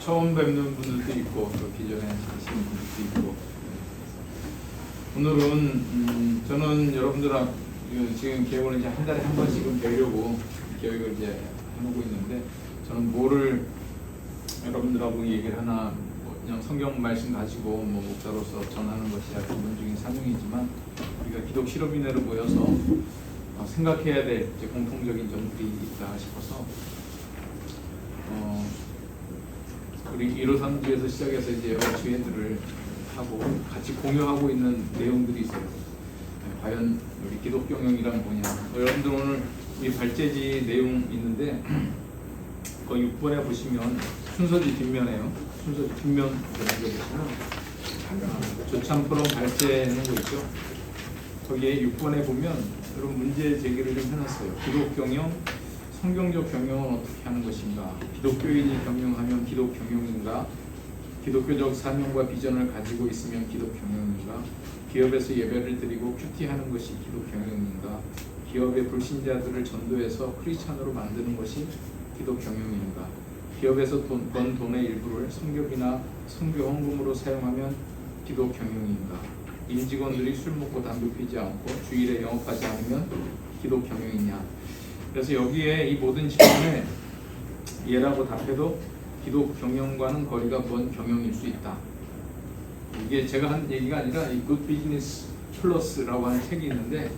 처음 뵙는 분들도 있고 또 기존에 하시는 분들도 있고 오늘은 저는 여러분들하고 지금 계획을 이제 한 달에 한 번씩은 뵈려고 계획을 이제 해보고 있는데 저는 뭐를 여러분들하고 얘기를 하나 그냥 성경 말씀 가지고 목사로서 전하는 것이야 기본적인 사명이지만 우리가 기독 실업인회로 모여서 생각해야 될 이제 공통적인 점들이 있다 싶어서 우리 1호선지에서 시작해서 이제 여러 주회들을 하고 같이 공유하고 있는 내용들이 있어요. 과연 우리 기독 경영이란 뭐냐? 여러분들 오늘 이 발제지 내용 있는데 그 6번에 보시면 순서지 뒷면에요. 순서지 뒷면 보시면 조참 포럼 발제하는 거 있죠. 거기에 6번에 보면 여러분 문제 제기를 좀 해놨어요. 기독 경영, 성경적 경영은 어떻게 하는 것인가? 기독교인이 경영하면 기독 경영인가? 기독교적 사명과 비전을 가지고 있으면 기독 경영인가? 기업에서 예배를 드리고 큐티하는 것이 기독 경영인가? 기업의 불신자들을 전도해서 크리스찬으로 만드는 것이 기독 경영인가? 기업에서 번 돈의 일부를 선교비나 선교 헌금으로 사용하면 기독 경영인가? 임직원들이 술 먹고 담배 피지 않고 주일에 영업하지 않으면 기독 경영이냐? 그래서 여기에 이 모든 질문에 예라고 답해도 기독 경영과는 거리가 먼 경영일 수 있다. 이게 제가 한 얘기가 아니라 이 Good Business Plus라고 하는 책이 있는데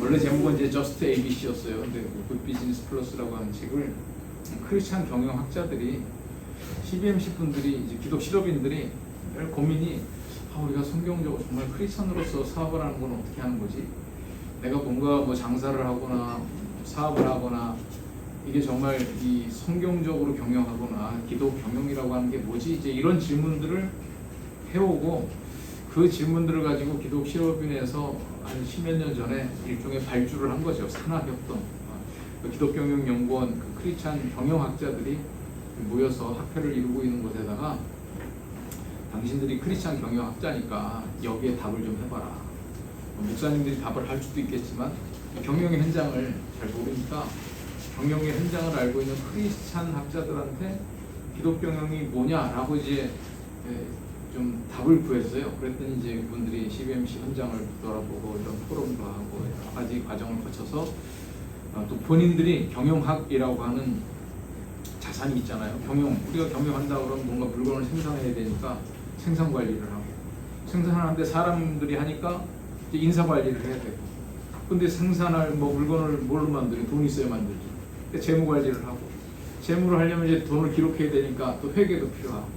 원래 제목은 이제 Just ABC였어요. 근데 Good Business Plus라고 하는 책을 크리스찬 경영학자들이 CBMC 분들이 이제 기독 실업인들이 고민이 우리가 성경적으로 정말 크리스찬으로서 사업을 하는 건 어떻게 하는 거지? 내가 뭔가 뭐 장사를 하거나 사업을 하거나 이게 정말 이 성경적으로 경영하거나 기독 경영이라고 하는 게 뭐지? 이제 이런 질문들을 해오고 그 질문들을 가지고 기독 실업인에서 한 10몇 년 전에 일종의 발주를 한 거죠. 산하협동. 기독경영연구원 그 크리스찬 경영학자들이 모여서 학회를 이루고 있는 곳에다가 당신들이 크리스찬 경영학자니까 여기에 답을 좀 해봐라. 목사님들이 답을 할 수도 있겠지만 경영의 현장을 잘 모르니까 경영의 현장을 알고 있는 크리스찬 학자들한테 기독 경영이 뭐냐라고 이제 좀 답을 구했어요. 그랬더니 이제 그분들이 CBMC 현장을 돌아보고 이런 포럼도 하고 여러 가지 과정을 거쳐서 또 본인들이 경영학이라고 하는 자산이 있잖아요. 우리가 경영한다 그러면 뭔가 물건을 생산해야 되니까 생산 관리를 하고 생산하는데 사람들이 하니까 이제 인사 관리를 해야 되고 근데 생산할 물건을 뭘로 만들어요? 돈이 있어야 만들죠. 재무 관리를 하고 재무를 하려면 이제 돈을 기록해야 되니까 또 회계도 필요하고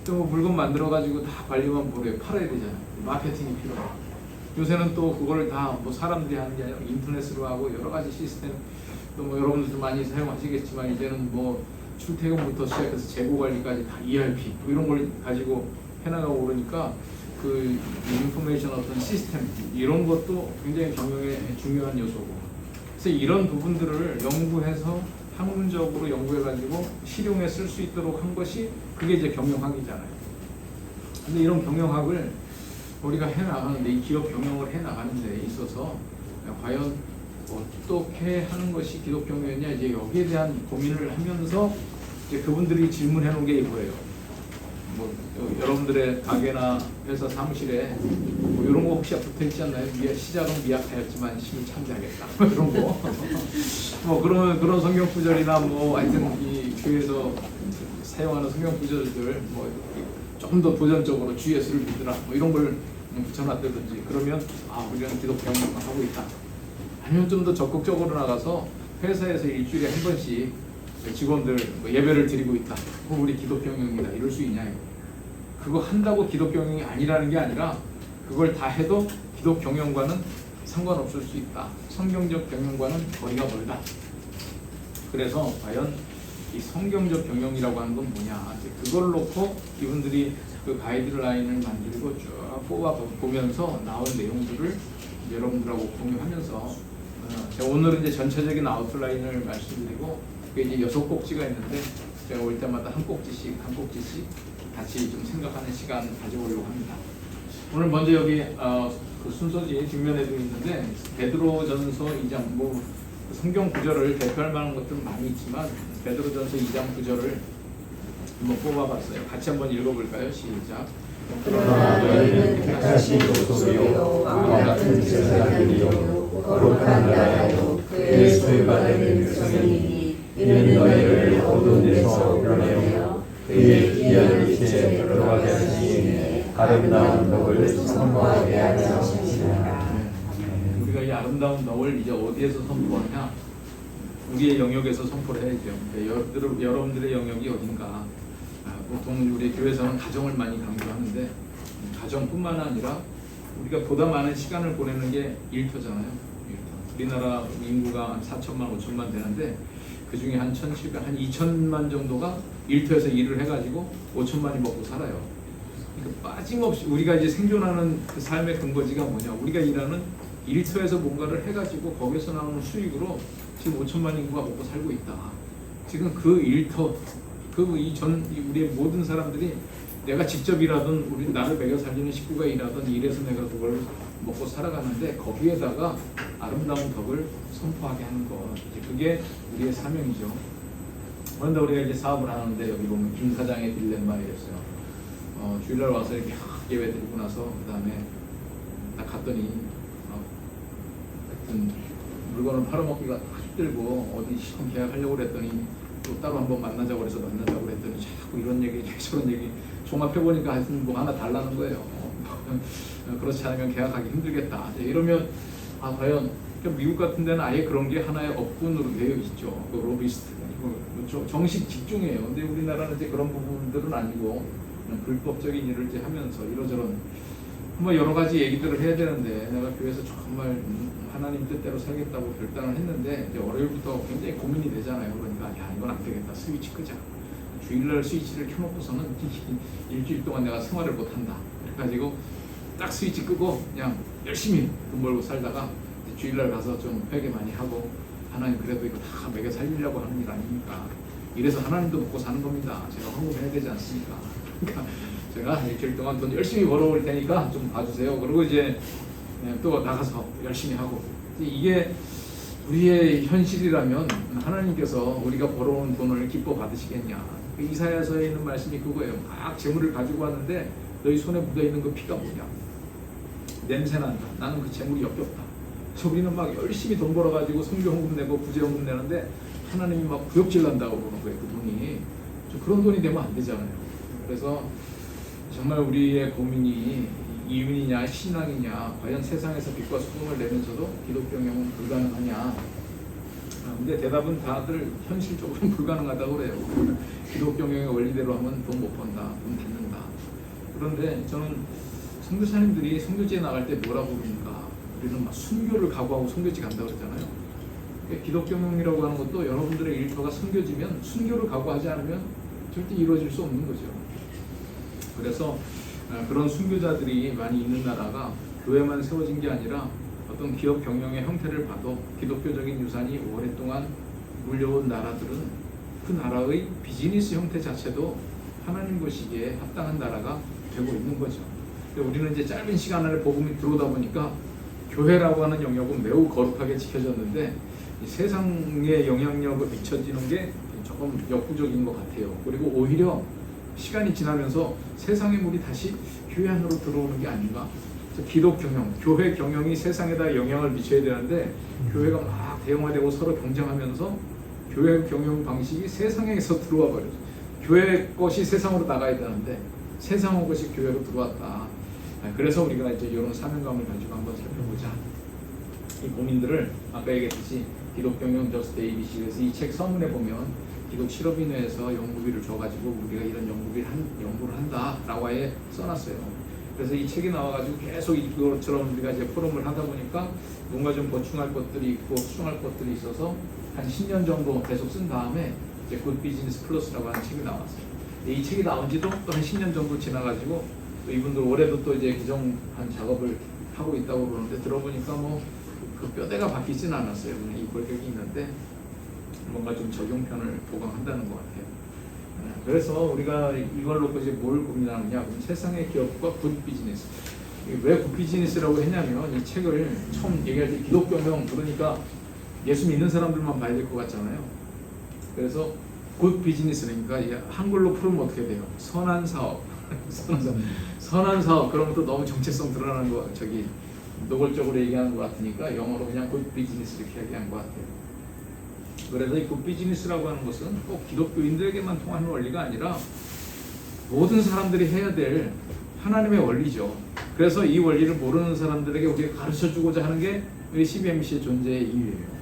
또 물건 만들어 가지고 다 관리만 보래요. 팔아야 되잖아요. 마케팅이 필요하고 요새는 또 그걸 다 사람들이 하는 게 아니라 인터넷으로 하고 여러 가지 시스템 또 여러분들도 많이 사용하시겠지만 이제는 출퇴근부터 시작해서 재고 관리까지 다 ERP 이런 걸 가지고 해나가고 그러니까 그 인포메이션 어떤 시스템 이런 것도 굉장히 경영의 중요한 요소고 그래서 이런 부분들을 연구해서 학문적으로 연구해가지고 실용에 쓸 수 있도록 한 것이 그게 이제 경영학이잖아요. 근데 이런 경영학을 우리가 해나가는데 이 기업 경영을 해나가는 데 있어서 과연 어떻게 하는 것이 기독 경영이냐 이제 여기에 대한 고민을 하면서 이제 그분들이 질문해 놓은 게 이거예요. 여러분들의 가게나 회사 사무실에 이런 거 혹시 붙어 있지 않나요? 시작은 미약하였지만 힘을 창대하겠다. 그런 거. 그런 성경 구절이나 하여튼 이 교회에서 사용하는 성경 구절들 조금 더 도전적으로 주 예수를 믿으라 이런 걸 붙여놨다든지 그러면 우리는 기독 경영을 하고 있다. 아니면 좀 더 적극적으로 나가서 회사에서 일주일에 한 번씩 직원들 예배를 드리고 있다. 우리 기독 경영이다. 이럴 수 있냐 이거. 그거 한다고 기독 경영이 아니라는 게 아니라 그걸 다 해도 기독 경영과는 상관없을 수 있다. 성경적 경영과는 거리가 멀다. 그래서 과연 이 성경적 경영이라고 하는 건 뭐냐? 그걸 놓고 이분들이 그 가이드라인을 만들고 쭉 뽑아 보면서 나온 내용들을 여러분들하고 공유하면서 제가 오늘은 이제 전체적인 아웃라인을 말씀드리고 그게 이제 6꼭지가 있는데 제가 올 때마다 한 꼭지씩 같이 좀 생각하는 시간 가져보려고 합니다. 오늘 먼저 여기 그 순서지 뒷면에도 있는데 베드로전서 2장 성경 구절을 대표할 만한 것들은 많이 있지만 베드로전서 2장 9절을 한번 뽑아봤어요. 같이 한번 읽어볼까요? 시작. 그러나 너희는 택하신 족속이요 왕 같은 제사장이요 거룩한 나라요 그의 소유받은 백성이니 이는 너희를 어두운 데서 불러내어 그의 귀한 빛에 들어가게 하시니 아름다운 덕을 선포하게 하려 하시니라. 우리가 이 아름다운 덕을 이제 어디에서 선포하냐? 우리의 영역에서 선포를 해야죠. 여러분들의 영역이 어딘가? 보통 우리 교회에서는 가정을 많이 강조하는데 가정뿐만 아니라 우리가 보다 많은 시간을 보내는 게 일터잖아요. 일터. 우리나라 인구가 한 4천만, 5천만 되는데 그 중에 한 1,700, 한 2천만 정도가 일터에서 일을 해가지고 5천만이 먹고 살아요. 그러니까 빠짐없이 우리가 이제 생존하는 그 삶의 근거지가 뭐냐? 우리가 일하는 일터에서 뭔가를 해가지고 거기서 나오는 수익으로 지금 5천만 인구가 먹고 살고 있다. 지금 그 일터, 우리의 모든 사람들이 내가 직접 일하던 우리 나를 먹여 살리는 식구가 일하던 일에서 내가 그걸 먹고 살아가는데 거기에다가 아름다운 덕을 선포하게 하는 것, 이제 그게 우리의 사명이죠. 그런데 우리가 이제 사업을 하는데 여기 보면 김 사장의 딜레마였어요. 주일날 와서 이렇게 예배 드리고 나서 그 다음에 딱 갔더니 하여튼 물건을 팔아먹기가 힘들고 어디 시험 계약하려고 그랬더니 또 따로 한번 만나자고 그래서 만나자고 그랬더니 자꾸 이런 얘기 저런 얘기 종합해보니까 하여튼 뭐 하나 달라는 거예요. 그렇지 않으면 계약하기 힘들겠다. 이러면 과연 미국 같은 데는 아예 그런 게 하나의 업군으로 되어 있죠. 그 로비스트 정식 직종이에요. 근데 우리나라는 이제 그런 부분들은 아니고 그냥 불법적인 일을 이제 하면서 이러저런 뭐 여러 가지 얘기들을 해야 되는데 내가 교회에서 정말 하나님 뜻대로 살겠다고 결단을 했는데 이제 월요일부터 굉장히 고민이 되잖아요. 그러니까 야 이건 안 되겠다. 스위치 끄자. 주일날 스위치를 켜놓고서는 일주일 동안 내가 생활을 못한다. 그래가지고 딱 스위치 끄고 그냥 열심히 돈 벌고 살다가 주일날 가서 좀 회개 많이 하고 하나님 그래도 이거 다 먹여 살리려고 하는 일 아닙니까? 이래서 하나님도 먹고 사는 겁니다. 제가 헌금해야 되지 않습니까? 그러니까 제가 일주일 동안 돈 열심히 벌어올 테니까 좀 봐주세요. 그리고 이제 또 나가서 열심히 하고 이게 우리의 현실이라면 하나님께서 우리가 벌어온 돈을 기뻐 받으시겠냐? 이사야서에 있는 말씀이 그거예요. 막 재물을 가지고 왔는데 너희 손에 묻어있는 그 피가 뭐냐? 냄새난다. 나는 그 재물이 역겹다. 그래서 우리는 막 열심히 돈 벌어가지고 성교 헌금 내고 구제 헌금 내는데 하나님이 막 구역질 난다고 그러는 거예요. 그 돈이. 그런 돈이 되면 안 되잖아요. 그래서 정말 우리의 고민이 이윤이냐 신앙이냐 과연 세상에서 빛과 소금을 내면서도 기독 경영은 불가능하냐. 근데 대답은 다들 현실적으로는 불가능하다고 그래요. 기독 경영의 원리대로 하면 돈 못 번다, 돈 받는다. 그런데 저는 선교사님들이 선교지에 나갈 때 뭐라고 그러는가? 우리는 막 순교를 각오하고 선교지 간다 그러잖아요. 기독 경영이라고 하는 것도 여러분들의 일터가 선교지면 순교를 각오하지 않으면 절대 이루어질 수 없는 거죠. 그래서 그런 순교자들이 많이 있는 나라가 교회만 세워진 게 아니라 어떤 기업 경영의 형태를 봐도 기독교적인 유산이 오랫동안 물려온 나라들은 그 나라의 비즈니스 형태 자체도 하나님 보시기에 합당한 나라가 되고 있는 거죠. 우리는 이제 짧은 시간 안에 복음이 들어오다 보니까 교회라고 하는 영역은 매우 거룩하게 지켜졌는데 이 세상에 영향력을 미쳐지는 게 조금 역부족인 것 같아요. 그리고 오히려 시간이 지나면서 세상의 물이 다시 교회 안으로 들어오는 게 아닌가? 기독 경영, 교회 경영이 세상에다 영향을 미쳐야 되는데 교회가 막 대형화되고 서로 경쟁하면서 교회 경영 방식이 세상에서 들어와 버려요. 교회 것이 세상으로 나가야 되는데 세상의 것이 교회로 들어왔다. 그래서 우리가 이제 이런 사명감을 가지고 한번 살펴보자. 이 고민들을 아까 얘기했듯이 기독 경영 저스트 ABC에서 이 책 서문에 보면 기독 실업인회에서 연구비를 줘가지고 우리가 이런 연구를 한다라고 아예 써놨어요. 그래서 이 책이 나와가지고 계속 이것처럼 우리가 이제 포럼을 하다 보니까 뭔가 좀 보충할 것들이 있고 수정할 것들이 있어서 한 10년 정도 계속 쓴 다음에 이제 굿 비즈니스 플러스라고 하는 책이 나왔어요. 이 책이 나온 지도 또 한 10년 정도 지나가지고 또 이분들 올해도 또 이제 개정한 작업을 하고 있다고 그러는데 들어보니까 뭐 그 뼈대가 바뀌지는 않았어요. 그냥 이 골격이 있는데 뭔가 좀 적용편을 보강한다는 것 같아요. 그래서 우리가 이걸 놓고 이제 뭘 고민하느냐? 그럼 세상의 기업과 굿 비즈니스. 왜 굿 비즈니스라고 했냐면 이 책을 처음 얘기할 때 기독 경영 그러니까 예수 믿는 사람들만 봐야 될 것 같잖아요. 그래서 굿 비즈니스니까 한글로 풀으면 어떻게 돼요? 선한 사업. 선한 사업. 그러면 또 너무 정체성 드러나는 거 저기 노골적으로 얘기하는 것 같으니까 영어로 그냥 굿 비즈니스 이렇게 얘기한 것 같아요. 그래서 이 굿 비즈니스라고 하는 것은 꼭 기독교인들에게만 통하는 원리가 아니라 모든 사람들이 해야 될 하나님의 원리죠. 그래서 이 원리를 모르는 사람들에게 우리가 가르쳐주고자 하는 게 우리 CBMC의 존재의 이유예요.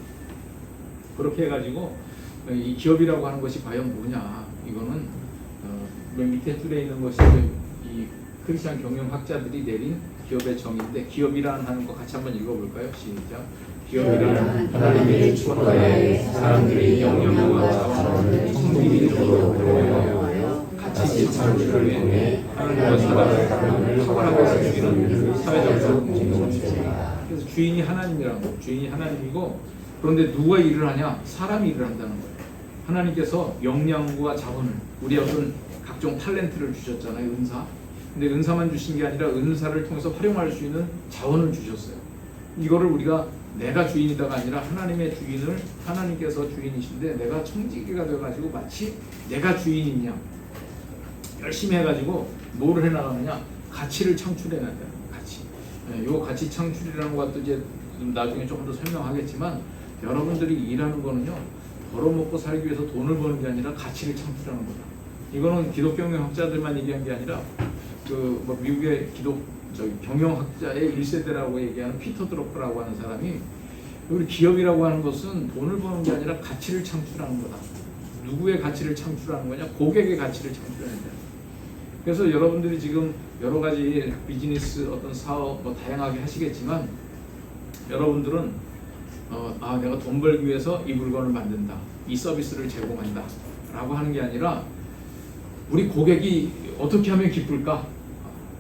그렇게 해가지고 이 기업이라고 하는 것이 과연 뭐냐, 이거는 맨 밑에 줄에 있는 것이 이 크리스천 경영학자들이 내린 기업의 정의인데, 기업이라는 하는 거 같이 한번 읽어볼까요? 시작. 기업이란 하나님의 축복하에 사람들이 영향과 자원을 성공적으로 활용하여 가치 창출을 통해 하나님과 사람을 탁월하게 세우는 사회적 공동체입니다. 그래서 주인이 하나님이라는 거, 주인이 하나님이고, 그런데 누가 일을 하냐? 사람이 일을 한다는 거예요. 하나님께서 역량과 자원을, 우리 어떤 각종 탤런트를 주셨잖아요, 은사. 근데 은사만 주신 게 아니라 은사를 통해서 활용할 수 있는 자원을 주셨어요. 이거를 우리가 내가 주인이다가 아니라 하나님의 주인을, 하나님께서 주인이신데 내가 청지기가 돼가지고 마치 내가 주인이냐, 열심히 해가지고 뭐를 해나가느냐, 가치를 창출해낸다는 거예요. 가치. 요 가치 창출이라는 것도 이제 나중에 조금 더 설명하겠지만, 여러분들이 일하는 거는요, 벌어먹고 살기 위해서 돈을 버는 게 아니라 가치를 창출하는 거다. 이거는 기독 경영학자들만 얘기한 게 아니라 뭐 미국의 경영학자의 1세대라고 얘기하는 피터 드로퍼라고 하는 사람이, 우리 기업이라고 하는 것은 돈을 버는 게 아니라 가치를 창출하는 거다. 누구의 가치를 창출하는 거냐? 고객의 가치를 창출하는 거다. 그래서 여러분들이 지금 여러 가지 비즈니스 어떤 사업 뭐 다양하게 하시겠지만, 여러분들은 내가 돈 벌기 위해서 이 물건을 만든다, 이 서비스를 제공한다 라고 하는 게 아니라, 우리 고객이 어떻게 하면 기쁠까?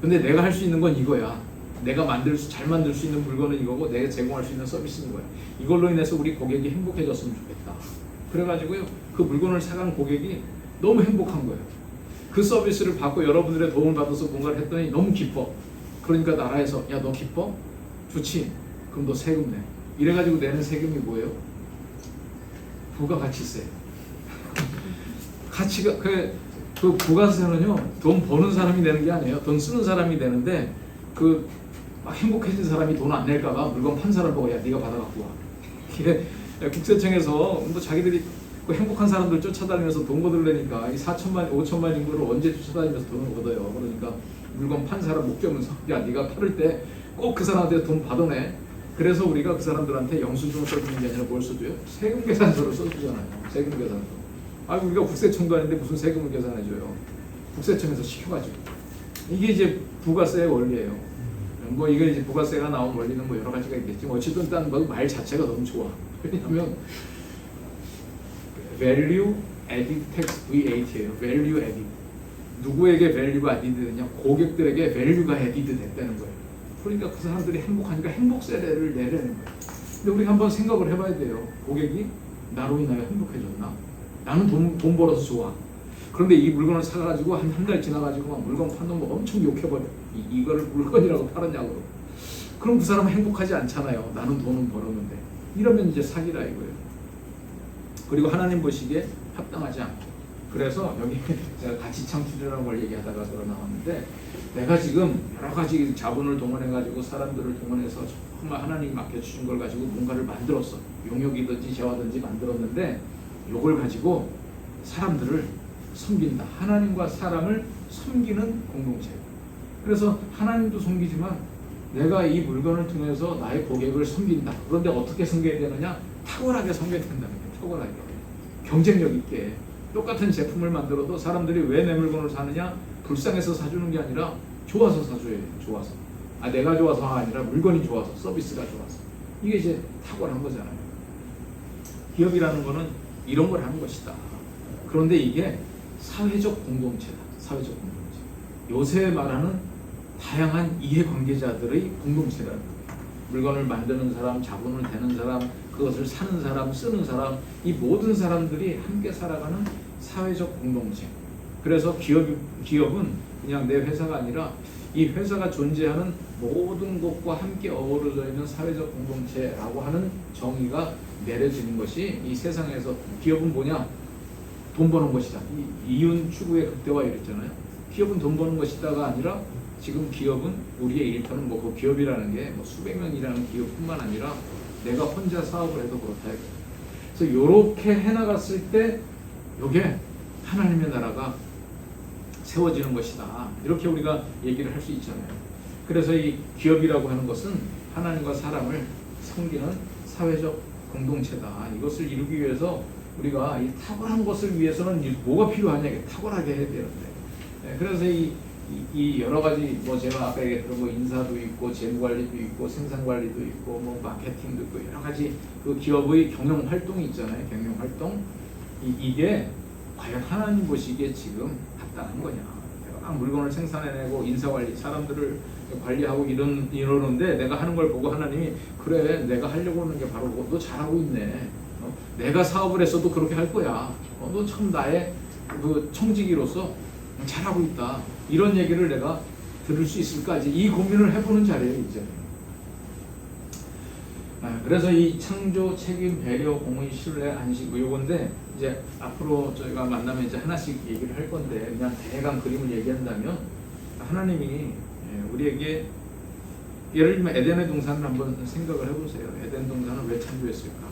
근데 내가 할 수 있는 건 이거야. 내가 잘 만들 수 있는 물건은 이거고, 내가 제공할 수 있는 서비스는 이거야. 이걸로 인해서 우리 고객이 행복해졌으면 좋겠다. 그래가지고요, 그 물건을 사간 고객이 너무 행복한 거예요. 그 서비스를 받고 여러분들의 도움을 받아서 뭔가를 했더니 너무 기뻐. 그러니까 나라에서, 야, 너 기뻐? 좋지? 그럼 너 세금 내. 이래가지고 내는 세금이 뭐예요? 부가가치세. 가치가 그 부가세는요, 돈 버는 사람이 내는 게 아니에요. 돈 쓰는 사람이 내는데, 막 행복해진 사람이 돈 안 낼까봐 물건 판 사람 보고, 야, 네가 받아갖고 와. 이게 국세청에서 뭐 자기들이 그 행복한 사람들 쫓아다니면서 돈 거들려니까 이 4천만, 5천만 인구를 언제 쫓아다니면서 돈을 얻어요. 그러니까 물건 판 사람 목적면서, 야, 네가 팔을 때 꼭 그 사람한테 돈 받아내. 그래서 우리가 그 사람들한테 영수증을 써주는 게 아니라 뭘 써줘요? 세금 계산서를 써주잖아요. 세금 계산서. 우리가 국세청도 아닌데 무슨 세금을 계산해줘요? 국세청에서 시켜가지고. 이게 이제 부가세의 원리예요. 뭐 이게 이제 부가세가 나온 원리는 뭐 여러 가지가 있겠지만, 어쨌든 일단 말 자체가 너무 좋아. 왜냐하면 Value Added Tax VAT예요. Value Added. 누구에게 value가 added 되느냐? 고객들에게 value가 added 됐다는 거예요. 그러니까 그 사람들이 행복하니까 행복세를 내려는 거예요. 근데 우리가 한번 생각을 해봐야 돼요. 고객이 나로 인하여 행복해졌나? 나는 돈 벌어서 좋아. 그런데 이 물건을 사가지고 한 달 지나가지고 막 물건 파는 거 엄청 욕해버려. 이거를 물건이라고 팔았냐고. 그럼 그 사람은 행복하지 않잖아요. 나는 돈은 벌었는데. 이러면 이제 사기라 이거예요. 그리고 하나님 보시기에 합당하지 않고. 그래서 여기 제가 가치 창출이라는 걸 얘기하다가 들어 나왔는데, 내가 지금 여러 가지 자본을 동원해가지고 사람들을 동원해서 정말 하나님이 맡겨주신 걸 가지고 뭔가를 만들었어. 용역이든지 재화든지 만들었는데, 요걸 가지고 사람들을 섬긴다. 하나님과 사람을 섬기는 공동체. 그래서 하나님도 섬기지만 내가 이 물건을 통해서 나의 고객을 섬긴다. 그런데 어떻게 섬겨야 되느냐? 탁월하게 섬겨야 된다는 거예요. 탁월하게. 경쟁력 있게. 똑같은 제품을 만들어도 사람들이 왜 내 물건을 사느냐? 불쌍해서 사주는 게 아니라 좋아서 사줘야 돼요. 좋아서. 내가 좋아서가 아니라 물건이 좋아서, 서비스가 좋아서. 이게 이제 탁월한 거잖아요. 기업이라는 거는 이런 걸 하는 것이다. 그런데 이게 사회적 공동체다. 사회적 공동체. 요새 말하는 다양한 이해관계자들의 공동체라는 거예요. 물건을 만드는 사람, 자본을 대는 사람, 그것을 사는 사람, 쓰는 사람, 이 모든 사람들이 함께 살아가는 사회적 공동체. 그래서 기업은 그냥 내 회사가 아니라 이 회사가 존재하는 모든 것과 함께 어우러져 있는 사회적 공동체라고 하는 정의가 내려지는 것이 이 세상에서, 기업은 뭐냐? 돈 버는 것이다. 이윤 추구의 극대화 이랬잖아요. 기업은 돈 버는 것이다가 아니라 지금 기업은 우리의 일터는 뭐 그 기업이라는 게 뭐 수백 명이라는 기업뿐만 아니라 내가 혼자 사업을 해도 그렇다. 그래서 이렇게 해나갔을 때 이게 하나님의 나라가 세워지는 것이다. 이렇게 우리가 얘기를 할 수 있잖아요. 그래서 이 기업이라고 하는 것은 하나님과 사람을 섬기는 사회적 공동체다. 이것을 이루기 위해서 우리가 이 탁월한 것을 위해서는 뭐가 필요하냐? 탁월하게 해야 되는데. 그래서 이 여러 가지 뭐 제가 아까 얘기했던 뭐 인사도 있고 재무 관리도 있고 생산 관리도 있고 뭐 마케팅도 있고 여러 가지 그 기업의 경영 활동이 있잖아요. 경영 활동 이게 과연 하나님 보시기에 지금 합당한 거냐? 내가 막 물건을 생산해내고 인사 관리 사람들을 관리하고 이러는데 내가 하는 걸 보고 하나님이 그래 내가 하려고 하는 게 바로 너 잘하고 있네. 내가 사업을 했어도 그렇게 할 거야. 너 참 나의 그 청지기로서 잘하고 있다. 이런 얘기를 내가 들을 수 있을까? 이제 이 고민을 해보는 자리예요, 이제. 그래서 이 창조, 책임, 배려, 공의, 신뢰, 안식, 요건데 이제 앞으로 저희가 만나면 이제 하나씩 얘기를 할 건데 그냥 대강 그림을 얘기한다면 하나님이 우리에게 예를 들면 에덴의 동산을 한번 생각을 해보세요. 에덴 동산을 왜 창조했을까?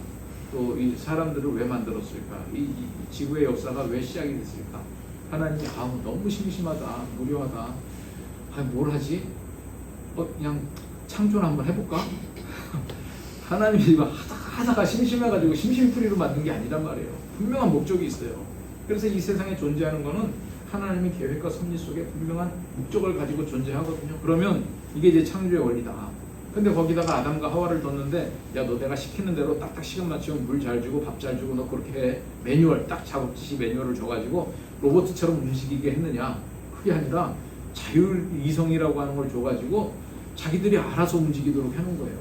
또 이 사람들을 왜 만들었을까? 이 지구의 역사가 왜 시작이 됐을까? 하나님이 너무 심심하다, 무료하다. 뭘 하지? 그냥 창조를 한번 해볼까? 하나님이 하다가 심심해가지고 심심풀이로 만든 게 아니란 말이에요. 분명한 목적이 있어요. 그래서 이 세상에 존재하는 거는 하나님의 계획과 섭리 속에 분명한 목적을 가지고 존재하거든요. 그러면 이게 이제 창조의 원리다. 근데 거기다가 아담과 하와를 뒀는데 야 너 내가 시키는 대로 딱딱 시간 맞추면 물 잘 주고 밥 잘 주고 너 그렇게 해. 매뉴얼 딱 작업지시 매뉴얼을 줘가지고 로봇처럼 움직이게 했느냐? 그게 아니라 자율이성이라고 하는 걸 줘가지고 자기들이 알아서 움직이도록 해놓은 거예요.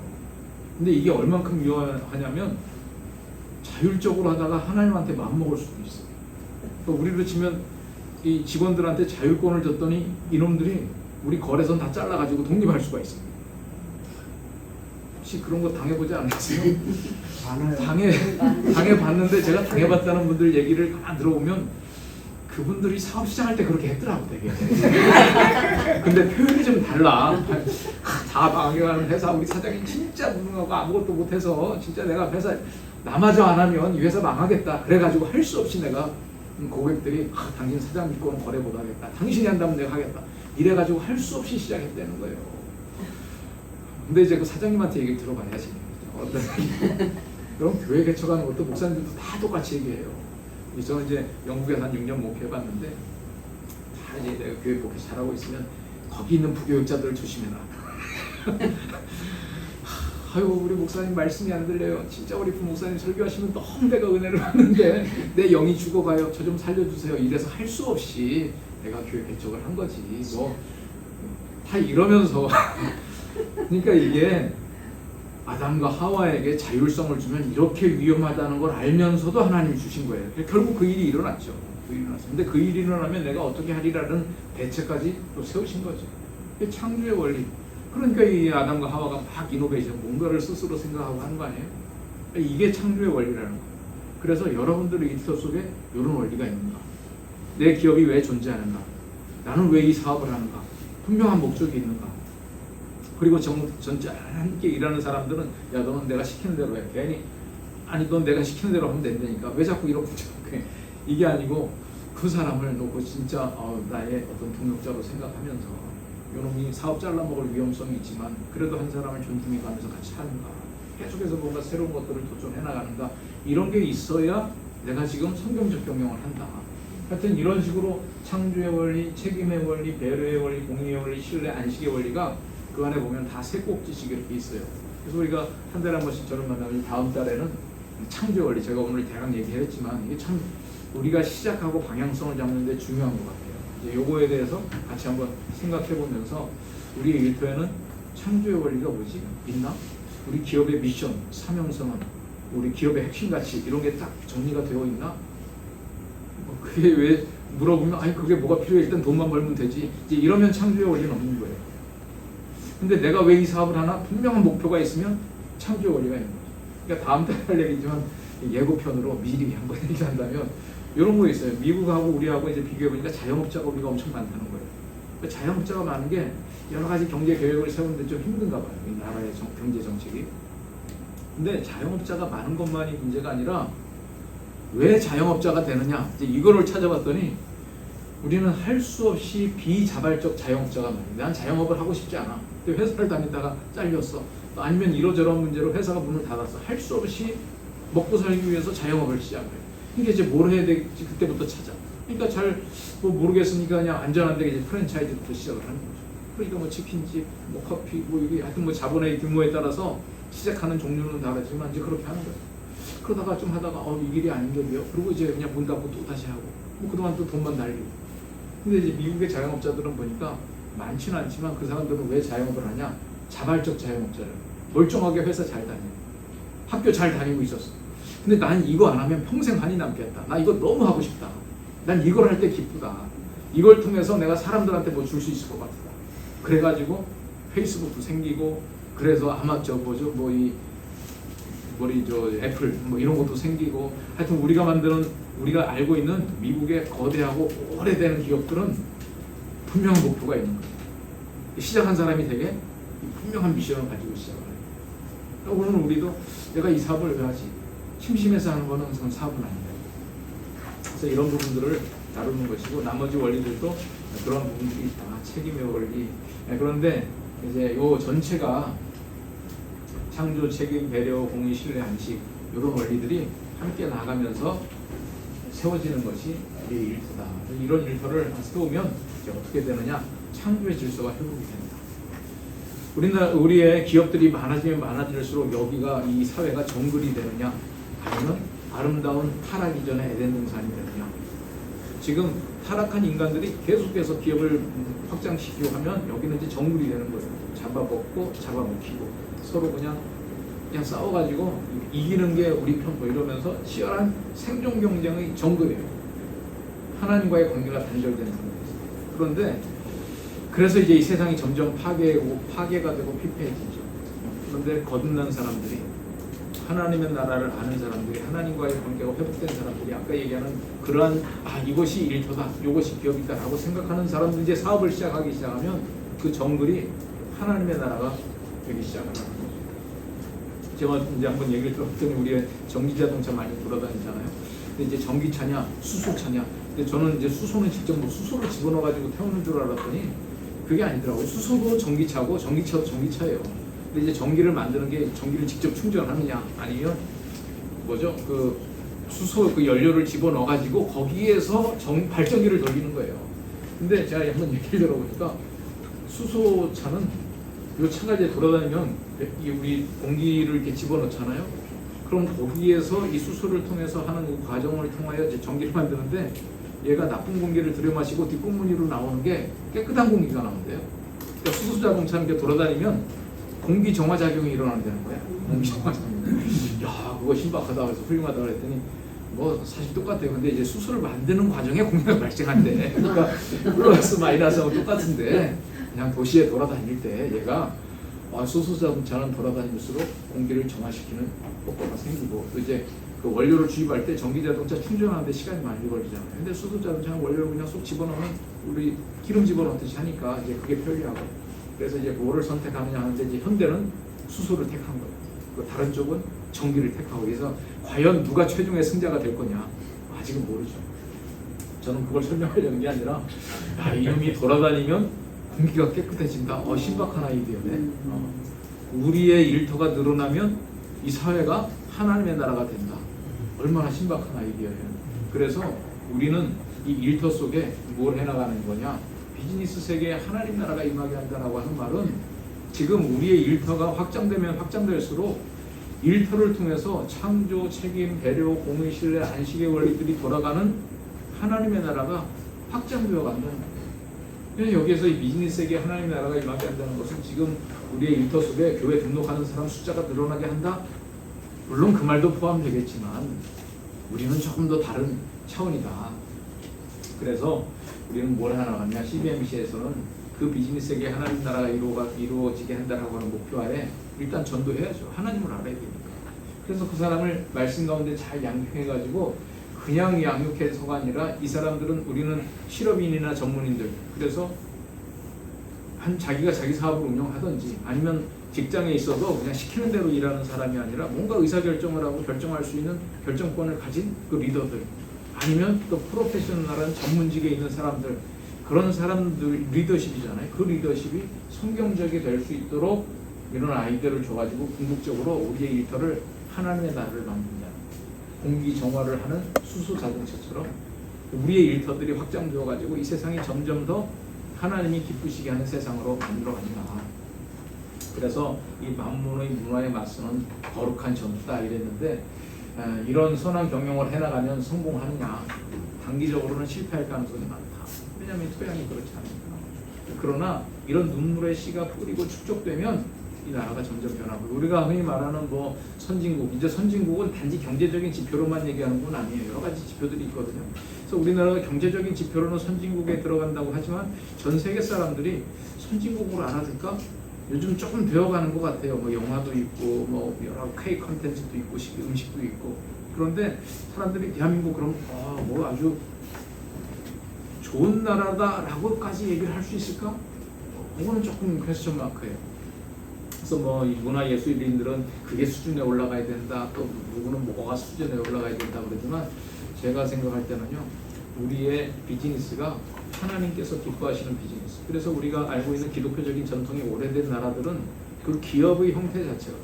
근데 이게 얼만큼 위험하냐면 자율적으로 하다가 하나님한테 마음먹을 수도 있어요. 또 우리로 치면 이 직원들한테 자율권을 줬더니 이놈들이 우리 거래선 다 잘라가지고 독립할 수가 있습니다. 혹시 그런 거 당해보지 않았어요? 당해봤는데 제가 당해봤다는 분들 얘기를 다 들어보면 그분들이 사업 시작할 때 그렇게 했더라고 되게. 근데 표현이 좀 달라. 다 망해가는 회사 우리 사장이 진짜 무능하고 아무것도 못해서 진짜 내가 회사 나마저 안 하면 이 회사 망하겠다. 그래가지고 할 수 없이 내가 고객들이 당신 사장님 거는 거래 못 하겠다. 당신이 한다면 내가 하겠다. 이래가지고 할 수 없이 시작했다는 거예요. 근데 이제 그 사장님한테 얘기 들어봐야지. 그럼 교회 개척하는 것도 목사님들도 다 똑같이 얘기해요. 저는 이제 영국에서 한 6년 목회해봤는데 다 이제 내가 교회 목회 잘하고 있으면 거기 있는 부교육자들을 조심해라. 아유 우리 목사님 말씀이 안 들려요. 진짜 우리 부목사님 설교하시면 너무 내가 은혜를 받는데 내 영이 죽어가요. 저 좀 살려주세요. 이래서 할 수 없이 내가 교회 개척을 한 거지. 뭐 다 이러면서 그러니까 이게 아담과 하와에게 자율성을 주면 이렇게 위험하다는 걸 알면서도 하나님이 주신 거예요. 결국 그 일이 일어났죠. 근데 그 일이 일어나면 내가 어떻게 하리라는 대책까지 또 세우신 거죠. 이게 창조의 원리. 그러니까 이 아담과 하와가 막 이노베이션, 뭔가를 스스로 생각하고 하는 거 아니에요? 이게 창조의 원리라는 거예요. 그래서 여러분들의 일터 속에 이런 원리가 있는가? 내 기업이 왜 존재하는가? 나는 왜 이 사업을 하는가? 분명한 목적이 있는가? 그리고 전체 함께 일하는 사람들은 야 너는 내가 시키는 대로 해. 괜히 아니 넌 내가 시키는 대로 하면 된다니까. 왜 자꾸 이렇게 이게 아니고 그 사람을 놓고 진짜 나의 어떤 동역자로 생각하면서 요놈이 사업 잘라먹을 위험성이 있지만 그래도 한 사람을 존중해가면서 같이 하는가. 계속해서 뭔가 새로운 것들을 도전해 나가는가. 이런 게 있어야 내가 지금 성경적 경영을 한다. 하여튼 이런 식으로 창조의 원리, 책임의 원리, 배려의 원리, 공의의 원리, 신뢰, 안식의 원리가 그 안에 보면 다 세 꼭지씩 이렇게 있어요. 그래서 우리가 한 달에 한 번씩 저를 만나면 다음 달에는 창조의 원리, 제가 오늘 대강 얘기했지만 이게 참 우리가 시작하고 방향성을 잡는 데 중요한 것 같아요. 이제 요거에 대해서 같이 한번 생각해 보면서 우리의 일터에는 창조의 원리가 뭐지? 있나? 우리 기업의 미션, 사명성은 우리 기업의 핵심 가치 이런 게 딱 정리가 되어 있나? 그게 왜 물어보면 아니 그게 뭐가 필요해 일단 돈만 벌면 되지 이제 이러면 창조의 원리는 없는 거예요. 근데 내가 왜 이 사업을 하나 분명한 목표가 있으면 창조의 원리가 있는 거죠. 그러니까 다음 달에 할 얘기지만 예고편으로 미리 한번 얘기한다면 이런 거 있어요. 미국하고 우리하고 이제 비교해 보니까 자영업자가 우리가 엄청 많다는 거예요. 그러니까 자영업자가 많은 게 여러 가지 경제 계획을 세우는데 좀 힘든가 봐요. 이 나라의 경제 정책이. 근데 자영업자가 많은 것만이 문제가 아니라 왜 자영업자가 되느냐? 이제 이거를 찾아봤더니 우리는 할 수 없이 비자발적 자영업자가 많아요. 난 자영업을 하고 싶지 않아. 근데 회사를 다니다가 잘렸어. 아니면 이러저러한 문제로 회사가 문을 닫았어. 할 수 없이 먹고 살기 위해서 자영업을 시작해. 이게 이제 뭘 해야 될지 그때부터 찾아. 그러니까 잘 뭐 모르겠으니까 그냥 안전한데 이제 프랜차이즈부터 시작을 하는 거죠. 그러니까 뭐 치킨집, 뭐 커피, 뭐 이게 하여튼 뭐 자본의 규모에 따라서 시작하는 종류는 다르지만 이제 그렇게 하는 거예요. 그러다가 좀 하다가 이 길이 아닌데요. 그리고 이제 그냥 문 닫고 또 다시 하고 뭐 그동안 또 돈만 날리고. 근데 이제 미국의 자영업자들은 보니까 많지는 않지만 그 사람들은 왜 자영업을 하냐? 자발적 자영업자를. 멀쩡하게 회사 잘 다니고 학교 잘 다니고 있었어. 근데 난 이거 안 하면 평생 한이 남겠다. 나 이거 너무 하고 싶다. 난 이걸 할 때 기쁘다. 이걸 통해서 내가 사람들한테 뭐 줄 수 있을 것 같다. 그래가지고 페이스북도 생기고 그래서 아마 저 뭐죠 뭐 이 머리 저 애플 뭐 이런 것도 생기고 하여튼 우리가 알고 있는 미국의 거대하고 오래되는 기업들은 분명한 목표가 있는 거예요. 시작한 사람이 되게 분명한 미션을 가지고 시작을 해요. 오늘 우리도 내가 이 사업을 왜 하지? 심심해서 하는 거는 우선 사업은 아니다. 그래서 이런 부분들을 다루는 것이고 나머지 원리들도 그런 부분들이 다 책임의 원리. 그런데 이제 요 전체가 창조, 책임, 배려, 공의, 신뢰, 안식 이런 원리들이 함께 나가면서 세워지는 것이 우리의 일터다. 이런 일터를 세우면 이제 어떻게 되느냐? 창조의 질서가 회복이 된다. 우리의 기업들이 많아지면 많아질수록 여기가 이 사회가 정글이 되느냐? 아니면 아름다운 타락 이전의 에덴 동산이 되느냐? 지금 타락한 인간들이 계속해서 기업을 확장시키고 하면 여기는 이제 정글이 되는 거예요. 잡아먹고 잡아먹히고 서로 그냥 싸워가지고 이기는 게 우리 편 뭐 이러면서 치열한 생존 경쟁의 정글이에요. 하나님과의 관계가 단절되는 상태에서. 그런데 그래서 이제 이 세상이 점점 파괴가 되고 피폐해지죠. 그런데 거듭난 사람들이 하나님의 나라를 아는 사람들이 하나님과의 관계가 회복된 사람들이 아까 얘기하는 그러한 이것이 일터다, 이것이 기업이다라고 생각하는 사람들이 이제 사업을 시작하면 그 정글이 하나님의 나라가 되기 시작하는 거죠. 제가 이제 한번 얘기를 들었더니 우리 전기자동차 많이 돌아다니잖아요. 근데 이제 전기차냐 수소차냐. 근데 저는 이제 수소는 직접 뭐 수소를 집어넣어가지고 태우는 줄 알았더니 그게 아니더라고요. 수소도 전기차고 전기차도 전기차예요. 근데 이제 전기를 만드는 게 전기를 직접 충전하느냐 아니면 뭐죠? 그 수소 그 연료를 집어넣어가지고 거기에서 발전기를 돌리는 거예요. 근데 제가 한번 얘기를 들어보니까 수소차는 이 차가 이제 돌아다니면 우리 공기를 이렇게 집어넣잖아요. 그럼 거기에서 이 수소를 통해서 하는 그 과정을 통하여 이제 전기를 만드는데 얘가 나쁜 공기를 들여마시고 뒷공무니로 나오는 게 깨끗한 공기가 나온대요. 그러니까 수소 자동차는 이렇게 돌아다니면 공기 정화 작용이 일어난다는 거야. 공기 정화 작용. 야, 그거 신박하다. 그래서 훌륭하다 그랬더니 뭐 사실 똑같아요. 근데 이제 수소를 만드는 과정에 공기가 발생한대. 그러니까 플러스 마이너스하고 똑같은데 그냥 도시에 돌아다닐 때 얘가 수소 자동차는 돌아다닐수록 공기를 정화시키는 효과가 생기고 또 이제 그 원료를 주입할 때 전기 자동차 충전하는데 시간이 많이 걸리잖아요. 근데 수소 자동차는 원료를 그냥 쏙 집어넣으면 우리 기름 집어넣듯이 하니까 이제 그게 편리하고 그래서 이제 뭐를 선택하느냐 하는데 이제 현대는 수소를 택한 거예요. 그 다른 쪽은 전기를 택하고 그래서 과연 누가 최종의 승자가 될 거냐 아직은 모르죠. 저는 그걸 설명하려는 게 아니라 이놈이 돌아다니면 공기가 깨끗해진다. 신박한 아이디어네. 우리의 일터가 늘어나면 이 사회가 하나님의 나라가 된다. 얼마나 신박한 아이디어예요. 그래서 우리는 이 일터 속에 뭘 해나가는 거냐? 비즈니스 세계에 하나님 나라가 임하게 한다라고 하는 말은 지금 우리의 일터가 확장되면 확장될수록 일터를 통해서 창조, 책임, 배려, 공의, 신뢰, 안식의 원리들이 돌아가는 하나님의 나라가 확장되어 간다는 거예요. 여기에서 이 비즈니스 세계에 하나님의 나라가 임하게 한다는 것은 지금 우리의 일터 속에 교회 등록하는 사람 숫자가 늘어나게 한다? 물론 그 말도 포함되겠지만 우리는 조금 더 다른 차원이다. 그래서 우리는 뭘 하나가냐? CBMC에서는 그 비즈니스 세계에 하나님 나라가 이루어지게 한다라고 하는 목표하에 일단 전도해야죠. 하나님을 알아야 되니까. 그래서 그 사람을 말씀 가운데 잘 양육해가지고 그냥 양육해서가 아니라 이 사람들은 우리는 실업인이나 전문인들, 그래서 자기가 자기 사업을 운영하든지 아니면 직장에 있어서 그냥 시키는 대로 일하는 사람이 아니라 뭔가 의사결정을 하고 결정할 수 있는 결정권을 가진 그 리더들, 아니면 또 프로페셔널한 전문직에 있는 사람들, 그런 사람들 리더십이잖아요. 그 리더십이 성경적이 될 수 있도록 이런 아이디어를 줘가지고 궁극적으로 우리의 일터를 하나님의 나라를 만든다. 공기정화를 하는 수소자동차처럼 우리의 일터들이 확장되어가지고 이 세상이 점점 더 하나님이 기쁘시게 하는 세상으로 만들어간다. 그래서 이 만문의 문화에 맞서는 거룩한 전투다 이랬는데, 이런 선한 경영을 해나가면 성공하느냐? 단기적으로는 실패할 가능성이 많다. 왜냐하면 토양이 그렇지 않으니까. 그러나 이런 눈물의 씨가 뿌리고 축적되면 이 나라가 점점 변하고, 우리가 흔히 말하는 뭐 선진국, 이제 선진국은 단지 경제적인 지표로만 얘기하는 건 아니에요. 여러 가지 지표들이 있거든요. 그래서 우리나라가 경제적인 지표로는 선진국에 들어간다고 하지만 전 세계 사람들이 선진국으로 알아둘까? 요즘 조금 되어가는 것 같아요. 뭐 영화도 있고, 뭐 여러 K 컨텐츠도 있고, 음식도 있고. 그런데 사람들이 대한민국 그럼 뭐 아주 좋은 나라다라고까지 얘기를 할 수 있을까? 그거는 조금 퀘스천 마크예요. 그래서 뭐 이 문화예술인들은 그게 수준에 올라가야 된다, 또 누구는 뭐가 수준에 올라가야 된다 그러지만, 제가 생각할 때는요, 우리의 비즈니스가 하나님께서 기뻐하시는 비즈니스. 그래서 우리가 알고 있는 기독교적인 전통이 오래된 나라들은 그 기업의 형태 자체가,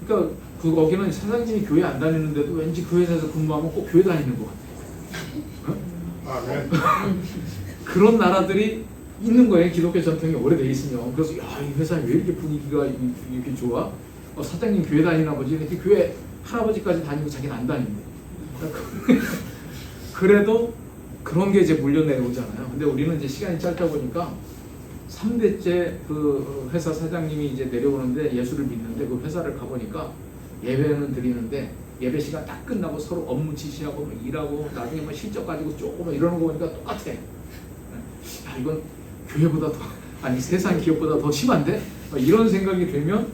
그러니까 거기는 사장님이 교회 안 다니는데도 왠지 그 회사에서 근무하면 꼭 교회 다니는 것 같아요. 네. 그런 나라들이 있는 거예요. 기독교 전통이 오래돼 있으면. 그래서 이 회사 왜 이렇게 분위기가 이렇게 좋아? 사장님 교회 다니나 보지. 이렇게 교회 할아버지까지 다니고 자기는 안 다닌대. 그래도 그런 게 이제 물려 내려오잖아요. 근데 우리는 이제 시간이 짧다 보니까 3대째 그 회사 사장님이 이제 내려오는데 예수를 믿는데, 그 회사를 가보니까 예배는 드리는데 예배 시간 딱 끝나고 서로 업무 지시하고 뭐 일하고 나중에 뭐 실적 가지고 조금 이러는 거 보니까 똑같아. 야, 이건 교회보다 더, 아니 세상 기업보다 더 심한데? 이런 생각이 들면,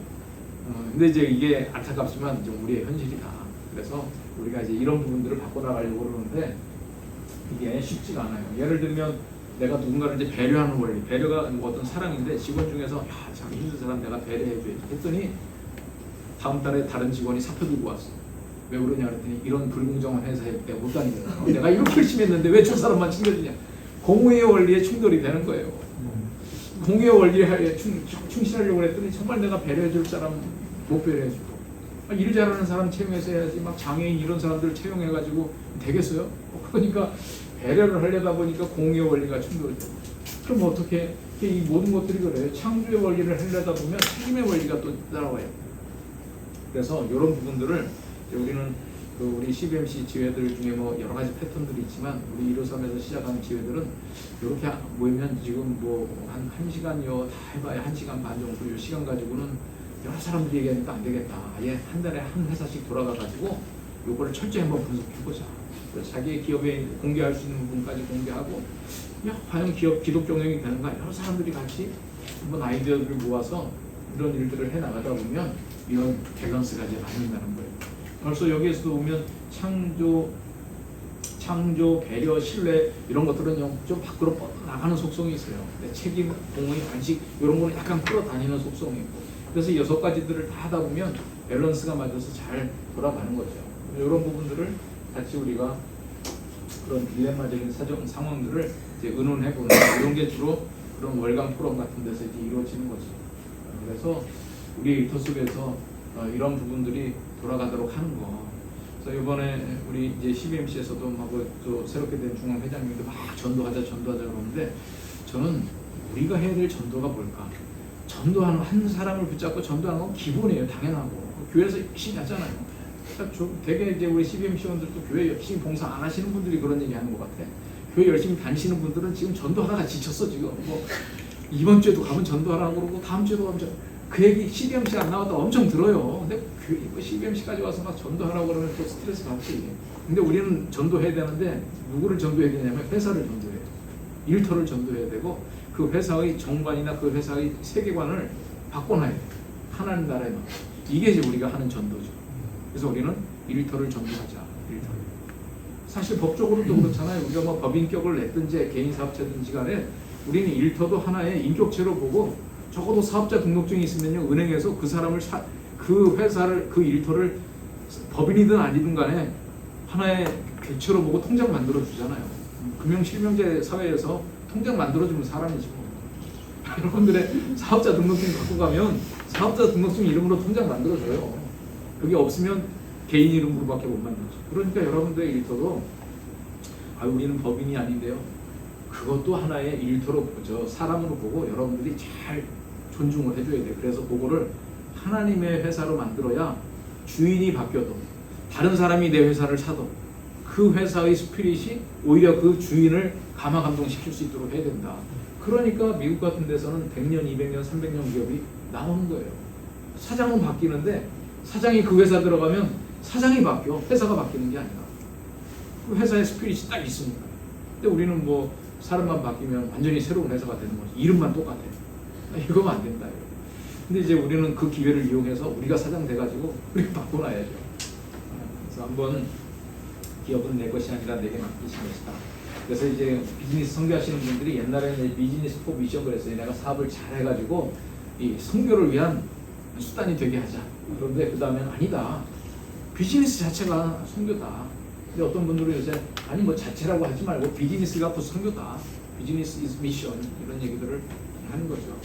근데 이제 이게 안타깝지만 좀 우리의 현실이다. 그래서 우리가 이제 이런 부분들을 바꿔나가려고 그러는데 이게 쉽지가 않아요. 예를 들면 내가 누군가를 이제 배려하는 원리, 배려가 뭐 어떤 사람인데 직원 중에서 참 힘든 사람 내가 배려해줘야지 했더니 다음 달에 다른 직원이 사표 들고 왔어. 왜 그러냐 그랬더니 이런 불공정한 회사에 내가 못 다니잖아. 내가 이렇게 열심히 했는데 왜 저 사람만 챙겨주냐. 공의의 원리에 충돌이 되는 거예요. 공의의 원리에 충실하려고 했더니 정말 내가 배려해줄 사람 못 배려해주고, 일 잘하는 사람 채용해서 해야지 막 장애인 이런 사람들 채용해가지고 되겠어요? 그러니까 배려를 하려다 보니까 공의의 원리가 충돌되고, 그럼 어떻게 이 모든 것들이 그래요. 창조의 원리를 하려다 보면 책임의 원리가 또 따라와요. 그래서 이런 부분들을 우리는 우리 CBMC 지회들 중에 뭐 여러 가지 패턴들이 있지만, 우리 153에서 시작하는 지회들은 이렇게 모이면 지금 뭐 한 1시간이요, 다 해봐야 1시간 반 정도, 이 시간 가지고는 여러 사람들이 얘기하니까 안 되겠다. 아예 한 달에 한 회사씩 돌아가가지고 요거를 철저히 한번 분석해보자. 그래서 자기의 기업에 공개할 수 있는 부분까지 공개하고, 과연 기독 경영이 되는가? 여러 사람들이 같이 한번 아이디어를 모아서 이런 일들을 해나가다 보면 이런 밸런스가 이제 맞는다는 거예요. 벌써 여기에서도 보면 창조, 배려, 신뢰 이런 것들은 좀 밖으로 뻗어나가는 속성이 있어요. 책임, 공의, 안식 이런 거는 약간 끌어다니는 속성이 있고, 그래서 6가지들을 다 하다 보면 밸런스가 맞아서 잘 돌아가는 거죠. 이런 부분들을 같이 우리가 그런 딜레마적인 상황들을 이제 의논해보는, 이런 게 주로 그런 월간 포럼 같은 데서 이제 이루어지는 거죠. 그래서 우리 일터 속에서 이런 부분들이 돌아가도록 하는 거. 그래서 이번에 우리 이제 CBMC에서도 막 또 새롭게 된 중앙 회장님도 막 전도하자 그러는데, 저는 우리가 해야 될 전도가 뭘까? 전도하는 한 사람을 붙잡고 전도하는 건 기본이에요. 당연하고 교회에서 열심히 하잖아요. 되게 이제 우리 CBMC원들도 교회 열심히 봉사 안 하시는 분들이 그런 얘기 하는 것 같아. 교회 열심히 다니시는 분들은 지금 전도하다가 지쳤어. 지금 뭐 이번 주에도 가면 전도하라고 그러고 다음 주에도 가면 그 얘기 CBMC 안 나왔다 엄청 들어요. 근데 CBMC까지 와서 막 전도하라고 그러면 또 스트레스 받지. 근데 우리는 전도해야 되는데 누구를 전도해야 되냐면 회사를 전도해야 돼. 일터를 전도해야 되고, 그 회사의 정관이나 그 회사의 세계관을 바꿔놔야 돼. 하나님 나라에만. 이게 이제 우리가 하는 전도죠. 그래서 우리는 일터를 전도하자. 일터를. 사실 법적으로도 그렇잖아요. 우리가 뭐 법인격을 냈든지 개인 사업자든지 간에 우리는 일터도 하나의 인격체로 보고 적어도 사업자 등록증이 있으면요 은행에서 그 사람을 그 회사를 그 일터를 법인이든 아니든 간에 하나의 객체로 보고 통장 만들어 주잖아요. 금융실명제 사회에서 통장 만들어 주면 사람이지 뭐. 여러분들의 사업자 등록증 갖고 가면 사업자 등록증 이름으로 통장 만들어 줘요. 그게 없으면 개인 이름으로밖에 못 만들죠. 그러니까 여러분들의 일터도 우리는 법인이 아닌데요. 그것도 하나의 일터로 보죠. 사람으로 보고 여러분들이 잘 존중을 해줘야 돼요. 그래서 그거를 하나님의 회사로 만들어야 주인이 바뀌어도 다른 사람이 내 회사를 사도 그 회사의 스피릿이 오히려 그 주인을 감화감동시킬 수 있도록 해야 된다. 그러니까 미국 같은 데서는 100년, 200년, 300년 기업이 나오는 거예요. 사장은 바뀌는데 사장이 그 회사 들어가면 사장이 바뀌어. 회사가 바뀌는 게 아니라 그 회사의 스피릿이 딱 있으니까. 근데 우리는 뭐 사람만 바뀌면 완전히 새로운 회사가 되는 거지. 이름만 똑같아. 이거면 안 된다. 근데 이제 우리는 그 기회를 이용해서 우리가 사장 돼가지고 우리가 바꿔놔야죠. 그래서 한번 기업은 내 것이 아니라 내게 맡기신 것이다. 그래서 이제 비즈니스 선교하시는 분들이 옛날에는 비즈니스 포 미션 그랬어요. 내가 사업을 잘 해가지고 이 선교를 위한 수단이 되게 하자. 그런데 그 다음엔 아니다. 비즈니스 자체가 선교다. 근데 어떤 분들은 요새 아니 뭐 자체라고 하지 말고 비즈니스가 또 선교다. 비즈니스 is 미션 이런 얘기들을 하는 거죠.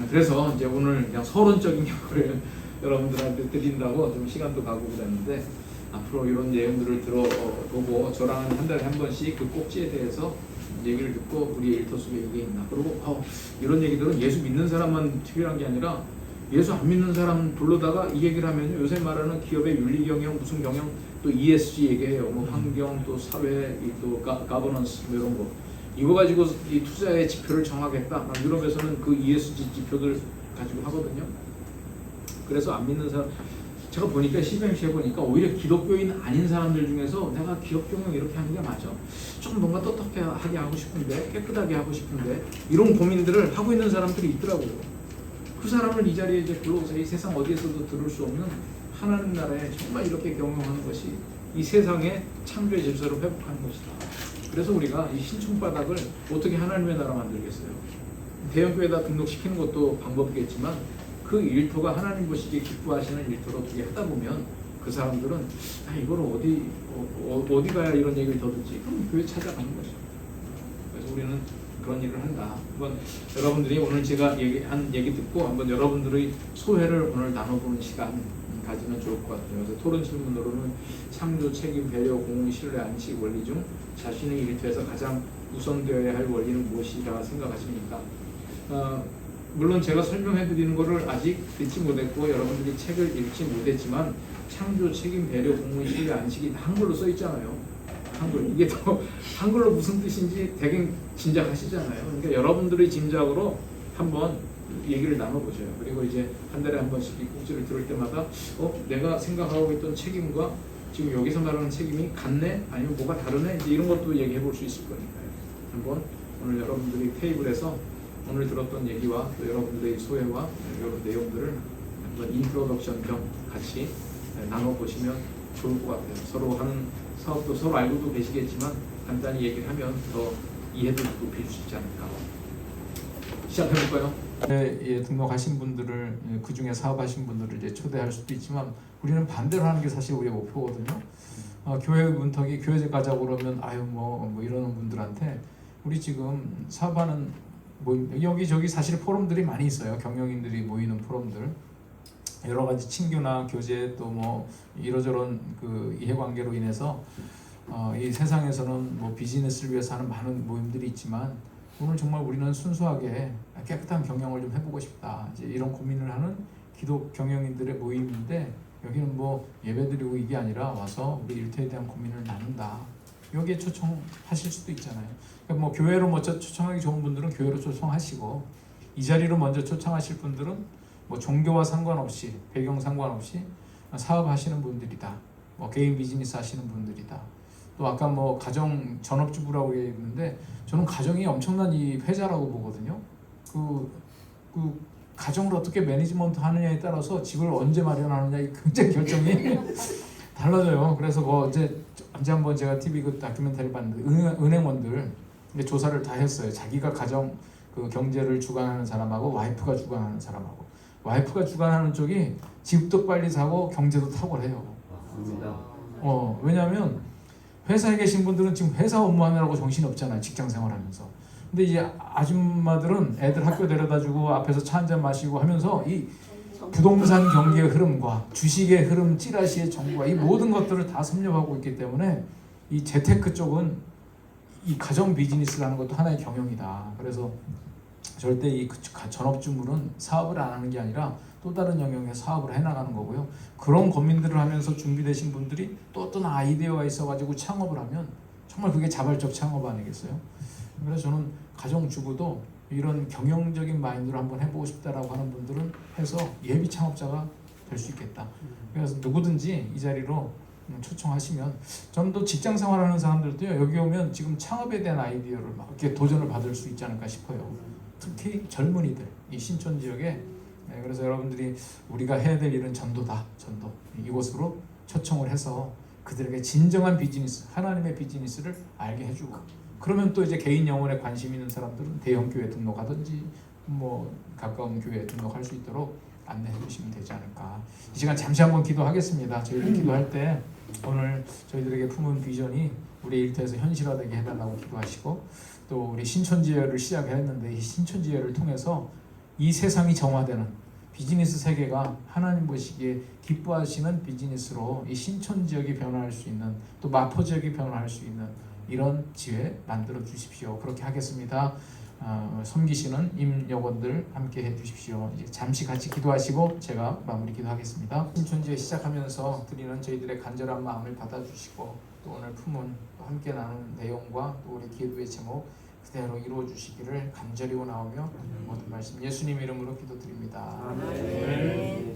그래서 이제 오늘 그냥 서론적인 경우를 여러분들한테 드린다고 좀 시간도 가고 그랬는데 앞으로 이런 내용들을 들어보고 저랑 한 달에 한 번씩 그 꼭지에 대해서 얘기를 듣고 우리 일터 속에 이게 있나. 그리고 이런 얘기들은 예수 믿는 사람만 특별한 게 아니라 예수 안 믿는 사람 불러다가 이 얘기를 하면 요새 말하는 기업의 윤리 경영 무슨 경영 또 ESG 얘기해요. 뭐 환경 또 사회 또 가버넌스 뭐 이런 거. 이거 가지고 이 투자의 지표를 정하겠다. 유럽에서는 그 ESG 지표들 가지고 하거든요. 그래서 안 믿는 사람 제가 보니까 CBMC에 보니까 오히려 기독교인 아닌 사람들 중에서 내가 기업 경영 이렇게 하는 게 맞아. 좀 뭔가 떳떳하게 하고 싶은데 깨끗하게 하고 싶은데 이런 고민들을 하고 있는 사람들이 있더라고요. 그 사람을 이 자리에 이제 불러서 이 세상 어디에서도 들을 수 없는 하나님 나라에 정말 이렇게 경영하는 것이 이 세상의 창조의 질서를 회복하는 것이다. 그래서 우리가 이 신촌바닥을 어떻게 하나님의 나라 만들겠어요? 대형교회에다 등록시키는 것도 방법이겠지만 그 일터가 하나님 보시기에 기뻐하시는 일터로 어떻게 하다 보면 그 사람들은 이걸 어디 가야 이런 얘기를 더 듣지? 그럼 교회 찾아가는 거죠. 그래서 우리는 그런 일을 한다. 한번 여러분들이 오늘 제가 한 얘기 듣고 한번 여러분들의 소회를 오늘 나눠보는 시간 가지면 좋을 것 같아요. 그래서 토론 질문으로는 창조, 책임, 배려, 공의, 신뢰, 안식, 원리 중 자신의 일터에서 가장 우선되어야 할 원리는 무엇이라 생각하십니까? 물론 제가 설명해 드리는 것을 아직 듣지 못했고 여러분들이 책을 읽지 못했지만 창조, 책임, 배려, 공의, 신뢰, 안식이 다 한글로 써 있잖아요. 한글. 이게 또 한글로 무슨 뜻인지 대개 짐작하시잖아요. 그러니까 여러분들의 짐작으로 한번 얘기를 나눠보셔요. 그리고 이제 한 달에 한 번씩 이 꼭지를 들을 때마다 내가 생각하고 있던 책임과 지금 여기서 말하는 책임이 같네? 아니면 뭐가 다르네? 이제 이런 것도 얘기해 볼 수 있을 거니까요. 한번 오늘 여러분들이 테이블에서 오늘 들었던 얘기와 또 여러분들의 소회와 이런 내용들을 한번 인트로덕션 겸 같이 나눠보시면 좋을 것 같아요. 서로 하는 사업도 서로 알고도 계시겠지만 간단히 얘기를 하면 더 이해도 높일 수 있지 않을까. 시작해볼까요? 등록하신 분들을 그 중에 사업하신 분들을 이제 초대할 수도 있지만 우리는 반대로 하는 게 사실 우리의 목표거든요. 교회 문턱이 교회 가자고 그러면 뭐 이러는 분들한테 우리 지금 사업하는 여기저기 사실 포럼들이 많이 있어요. 경영인들이 모이는 포럼들. 여러 가지 친교나 교제 또 뭐 이러저런 그 이해관계로 인해서 이 세상에서는 뭐 비즈니스를 위해서 하는 많은 모임들이 있지만 오늘 정말 우리는 순수하게 깨끗한 경영을 좀 해보고 싶다. 이제 이런 고민을 하는 기독 경영인들의 모임인데 여기는 뭐 예배드리고 이게 아니라 와서 우리 일터에 대한 고민을 나눈다. 여기에 초청하실 수도 있잖아요. 그러니까 뭐 교회로 먼저 초청하기 좋은 분들은 교회로 초청하시고 이 자리로 먼저 초청하실 분들은 뭐 종교와 상관없이 배경 상관없이 사업하시는 분들이다. 뭐 개인 비즈니스 하시는 분들이다. 또 아까 뭐 가정 전업주부라고 얘기했는데 저는 가정이 엄청난 이 회자라고 보거든요. 그 가정을 어떻게 매니지먼트 하느냐에 따라서 집을 언제 마련하느냐 이 굉장히 결정이 달라져요. 그래서 언제 한번 제가 TV 그 다큐멘터리 봤는데 은행원들 이제 조사를 다 했어요. 자기가 가정 그 경제를 주관하는 사람하고 와이프가 주관하는 사람하고, 와이프가 주관하는 쪽이 집도 빨리 사고 경제도 탁월해요. 맞습니다. 왜냐하면 회사에 계신 분들은 지금 회사 업무하느라고 정신이 없잖아요. 직장 생활하면서. 근데 이제 아줌마들은 애들 학교 데려다주고 앞에서 차 한잔 마시고 하면서 이 부동산 경기의 흐름과 주식의 흐름, 찌라시의 정보와 이 모든 것들을 다 섭렵하고 있기 때문에 이 재테크 쪽은 이 가정 비즈니스라는 것도 하나의 경영이다. 그래서 절대 이 전업주부는 사업을 안 하는 게 아니라 또 다른 영역의 사업을 해나가는 거고요. 그런 고민들을 하면서 준비되신 분들이 또 어떤 아이디어가 있어가지고 창업을 하면 정말 그게 자발적 창업 아니겠어요? 그래서 저는 가정주부도 이런 경영적인 마인드로 한번 해보고 싶다라고 하는 분들은 해서 예비 창업자가 될 수 있겠다. 그래서 누구든지 이 자리로 초청하시면, 저는 또 직장 생활하는 사람들도요, 여기 오면 지금 창업에 대한 아이디어를 막 이렇게 도전을 받을 수 있지 않을까 싶어요. 특히 젊은이들, 이 신촌 지역에. 그래서 여러분들이 우리가 해야 될 일은 전도다. 전도. 이곳으로 초청을 해서 그들에게 진정한 비즈니스, 하나님의 비즈니스를 알게 해주고, 그러면 또 이제 개인 영혼에 관심 있는 사람들은 대형 교회 등록하든지 뭐 가까운 교회에 등록할 수 있도록 안내해 주시면 되지 않을까. 이 시간 잠시 한번 기도하겠습니다. 저희들 기도할 때 오늘 저희들에게 품은 비전이 우리 일터에서 현실화되게 해달라고 기도하시고, 또 우리 신촌지혜를 시작했는데 이 신촌지혜를 통해서 이 세상이 정화되는 비즈니스 세계가 하나님 보시기에 기뻐하시는 비즈니스로 이 신촌 지역이 변화할 수 있는, 또 마포 지역이 변화할 수 있는 이런 지혜 만들어 주십시오. 그렇게 하겠습니다. 섬기시는 임여원들 함께 해 주십시오. 이제 잠시 같이 기도하시고 제가 마무리 기도하겠습니다. 신촌지혜 시작하면서 드리는 저희들의 간절한 마음을 받아주시고, 또 오늘 품은 함께 나눈 내용과 또 우리 기도의 제목 그대로 이루어 주시기를 간절히 원하오며 모든 말씀 예수님 이름으로 기도드립니다. 아멘.